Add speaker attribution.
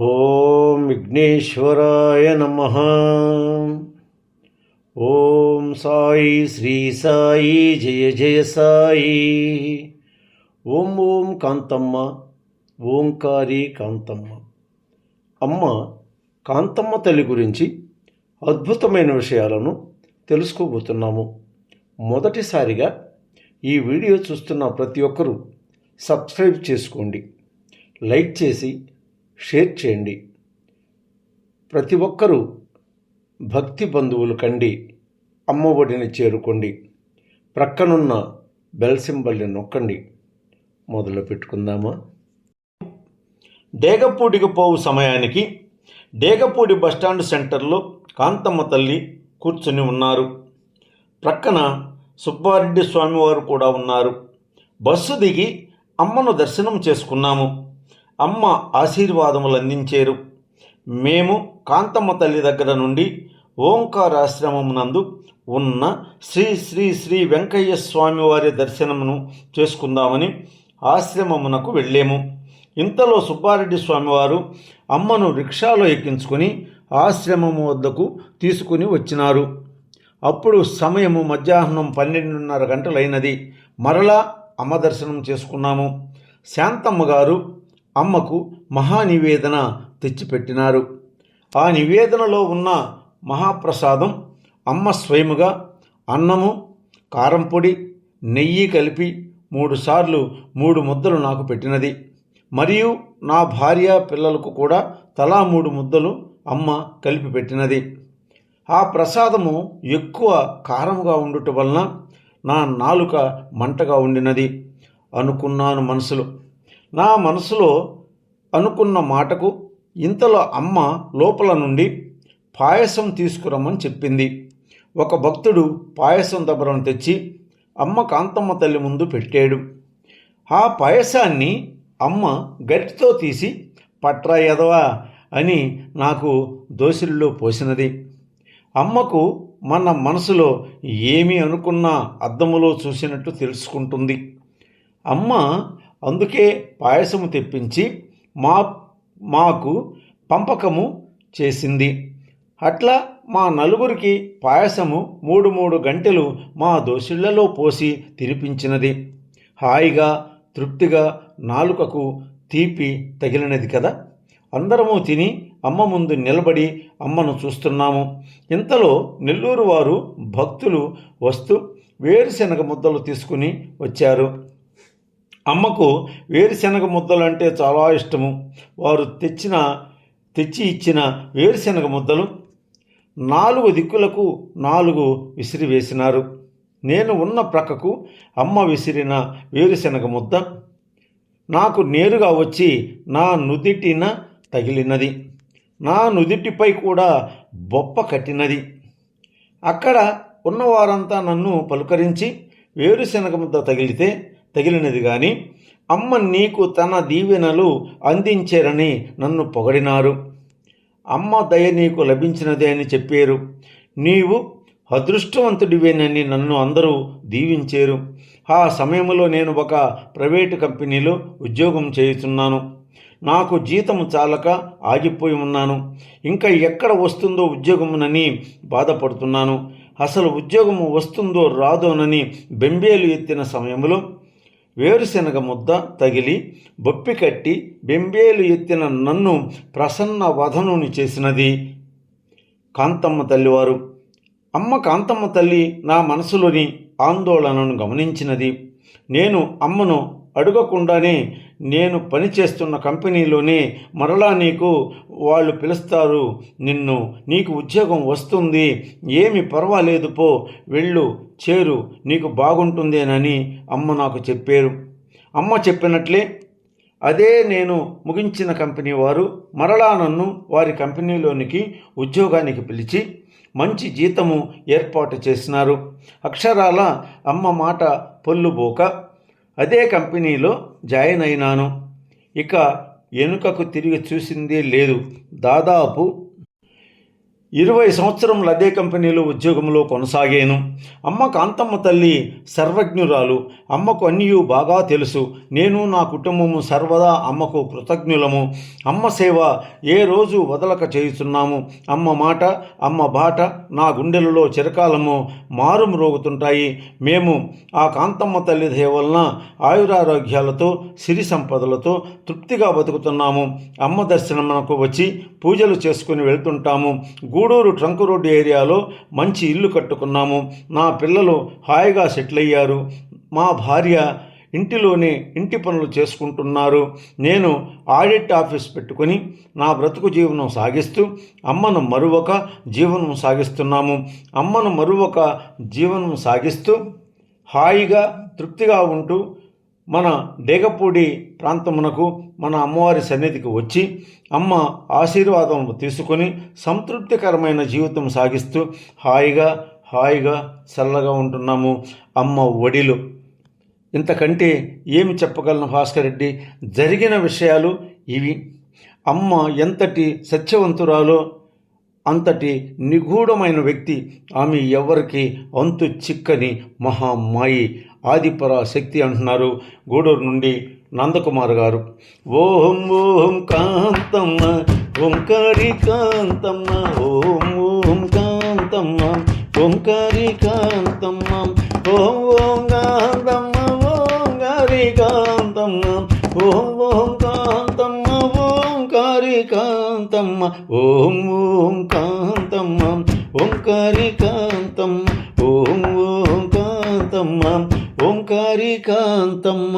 Speaker 1: ఓం విఘ్నేశ్వరాయ నమః. ఓం సాయి శ్రీ సాయి జయ జయ సాయి. ఓం ఓం కాంతమ్మ, ఓంకారి కాంతమ్మ. అమ్మ కాంతమ్మ తల్లి గురించి అద్భుతమైన విషయాలను తెలుసుకోబోతున్నాము. మొదటిసారిగా ఈ వీడియో చూస్తున్న ప్రతి ఒక్కరూ సబ్స్క్రైబ్ చేసుకోండి, లైక్ చేసి షేర్ చేయండి. ప్రతి ఒక్కరూ భక్తి బంధువులు కండి అమ్మ ఒడిని చేరుకోండి. ప్రక్కనున్న బెల్ సింబల్ని నొక్కండి. మొదలు పెట్టుకుందామా? డేగపూడికి పోవు సమయానికి డేగపూడి బస్టాండ్ సెంటర్లో కాంతమ్మ తల్లి కూర్చుని ఉన్నారు. ప్రక్కన సుబ్బారెడ్డి స్వామివారు కూడా ఉన్నారు. బస్సు దిగి అమ్మను దర్శనం చేసుకున్నాము. అమ్మ ఆశీర్వాదములు అందించారు. మేము కాంతమ్మ తల్లి దగ్గర నుండి ఓంకారాశ్రమం నందు ఉన్న శ్రీ శ్రీ శ్రీ వెంకయ్య స్వామివారి దర్శనమును చేసుకుందామని ఆశ్రమమునకు వెళ్ళాము. ఇంతలో సుబ్బారెడ్డి స్వామివారు అమ్మను రిక్షాలో ఎక్కించుకొని ఆశ్రమము వద్దకు తీసుకుని వచ్చినారు. అప్పుడు సమయము మధ్యాహ్నం 12:30 గంటలైనది. మరలా అమ్మ దర్శనం చేసుకున్నాము. శాంతమ్మ గారు అమ్మకు మహానివేదన తెచ్చిపెట్టినారు. ఆ నివేదనలో ఉన్న మహాప్రసాదం అమ్మ స్వయముగా అన్నము, కారంపొడి, నెయ్యి కలిపి 3 సార్లు 3 ముద్దలు నాకు పెట్టినది. మరియు నా భార్య పిల్లలకు కూడా తలా 3 ముద్దలు అమ్మ కలిపి పెట్టినది. ఆ ప్రసాదము ఎక్కువ కారంగా ఉండుట వలన నా నాలుక మంటగా ఉండినది అనుకున్నాను మనసులో. నా మనసులో అనుకున్న మాటకు ఇంతలో అమ్మ లోపల నుండి పాయసం తీసుకురమ్మని చెప్పింది. ఒక భక్తుడు పాయసం దబరం తెచ్చి అమ్మ కాంతమ్మ తల్లి ముందు పెట్టాడు. ఆ పాయసాన్ని అమ్మ గరిటితో తీసి పట్రా ఎదవా అని నాకు దోసిలిలో పోసినది. అమ్మకు మన మనసులో ఏమి అనుకున్నా అద్దములో చూసినట్టు తెలుసుకుంటుంది. అమ్మ అందుకే పాయసము తెప్పించి మాకు పంపకము చేసింది. అట్లా మా నలుగురికి పాయసము 3 గంటలు మా దోసిళ్లలో పోసి తినిపించినది. హాయిగా తృప్తిగా నాలుకకు తీపి తగిలినది కదా. అందరము తిని అమ్మ ముందు నిలబడి అమ్మను చూస్తున్నాము. ఇంతలో నెల్లూరు వారు భక్తులు వస్తూ వేరుశనగ ముద్దలు తీసుకుని వచ్చారు. అమ్మకు వేరుశనగ ముద్దలు అంటే చాలా ఇష్టము. వారు తెచ్చి ఇచ్చిన వేరుశనగ ముద్దలు 4 దిక్కులకు 4 విసిరివేసినారు. నేను ఉన్న ప్రక్కకు అమ్మ విసిరిన వేరుశనగ ముద్ద నాకు నేరుగా వచ్చి నా నుదిటిన తగిలినది. నా నుదిటిపై కూడా బొప్ప కట్టినది. అక్కడ ఉన్నవారంతా నన్ను పలుకరించి వేరుశనగ ముద్ద తగిలినది కానీ అమ్మ నీకు తన దీవెనలు అందించారని నన్ను పొగడినారు. అమ్మ దయ నీకు లభించినదే అని చెప్పారు. నీవు అదృష్టవంతుడివేనని నన్ను అందరూ దీవించారు. ఆ సమయంలో నేను ఒక ప్రైవేటు కంపెనీలో ఉద్యోగం చేయుతున్నాను. నాకు జీతము చాలక ఆగిపోయి ఉన్నాను. ఇంకా ఎక్కడ వస్తుందో ఉద్యోగమునని బాధపడుతున్నాను. అసలు ఉద్యోగము వస్తుందో రాదోనని బెంబేలు ఎత్తిన సమయంలో వేరుశనగ ముద్ద తగిలి బొప్పి కట్టి బెంబేలు ఎత్తిన నన్ను ప్రసన్న వదనుని చేసినది కాంతమ్మ తల్లివారు. అమ్మ కాంతమ్మ తల్లి నా మనసులోని ఆందోళనను గమనించినది. నేను అమ్మను అడగకుండానే నేను పనిచేస్తున్న కంపెనీలోనే మరలా వాళ్ళు పిలుస్తారు, నీకు ఉద్యోగం వస్తుంది, ఏమి పర్వాలేదు, పో వెళ్ళు చేరు, నీకు బాగుంటుందేనని అమ్మ నాకు చెప్పారు. అమ్మ చెప్పినట్లే అదే నేను ముగించిన కంపెనీ వారు మరలా నన్ను వారి కంపెనీలోనికి ఉద్యోగానికి పిలిచి మంచి జీతము ఏర్పాటు చేసినారు. అక్షరాల అమ్మ మాట పొల్లుబోక అదే కంపెనీలో జాయిన్ అయినాను. ఇక వెనుకకు తిరిగి చూసిందే లేదు. దాదాపు 20 సంవత్సరములు అదే కంపెనీలో ఉద్యోగంలో కొనసాగాను. అమ్మ కాంతమ్మ తల్లి సర్వజ్ఞురాలు. అమ్మకు అన్నియూ బాగా తెలుసు. నేను నా కుటుంబము సర్వదా అమ్మకు కృతజ్ఞులము. అమ్మ సేవ ఏ రోజు వదలక చేయుచున్నాము. అమ్మ మాట, అమ్మ బాట నా గుండెలలో చిరకాలము మారుమ్రోగుతుంటాయి. మేము ఆ కాంతమ్మ తల్లి దయ వలన ఆయురారోగ్యాలతో సిరి సంపదలతో తృప్తిగా బతుకుతున్నాము. అమ్మ దర్శనమునకు వచ్చి పూజలు చేసుకుని వెళ్తుంటాము. గూడూరు ట్రంక్ రోడ్డు ఏరియాలో మంచి ఇల్లు కట్టుకున్నాము. నా పిల్లలు హాయిగా సెటిల్ అయ్యారు. మా భార్య ఇంటిలోనే ఇంటి పనులు చేసుకుంటున్నారు. నేను ఆడిట్ ఆఫీస్ పెట్టుకుని నా బ్రతుకు జీవనం సాగిస్తూ అమ్మను మరువక జీవనం సాగిస్తున్నాము. అమ్మను మరువక జీవనం సాగిస్తూ హాయిగా తృప్తిగా ఉంటూ మన డేగపూడి ప్రాంతమునకు మన అమ్మవారి సన్నిధికి వచ్చి అమ్మ ఆశీర్వాదం తీసుకొని సంతృప్తికరమైన జీవితం సాగిస్తూ హాయిగా చల్లగా ఉంటున్నాము. అమ్మ ఒడిలో ఇంతకంటే ఏమి చెప్పగలను భాస్కర్ రెడ్డి? జరిగిన విషయాలు ఇవి. అమ్మ ఎంతటి సత్యవంతురాలో అంతటి నిగూఢమైన వ్యక్తి. ఆమె ఎవరికి అంతు చిక్కని మహామాయి, ఆదిపరా శక్తి అంటున్నారు గూడూరు నుండి నందకుమార్ గారు. ఓం ఓం కాంతమ్మ ఓంకారి కాంతమ్మ, ఓం ఓం కాంతమ్మ ఓంకారి కాంతమ్మ, ఓం ఓం కాంతమ్మ ఓంకారి కాంతమ్మ, ఓం ఓం కాంతమ్మ ఓంకారి కాంతమ్మ, ఓం ఓం కాంతమ్మ ఓంకారి కాంతమ్మ, ఓం ఓం కాంతమ్మ ఓంకారి కాంతమ్మ.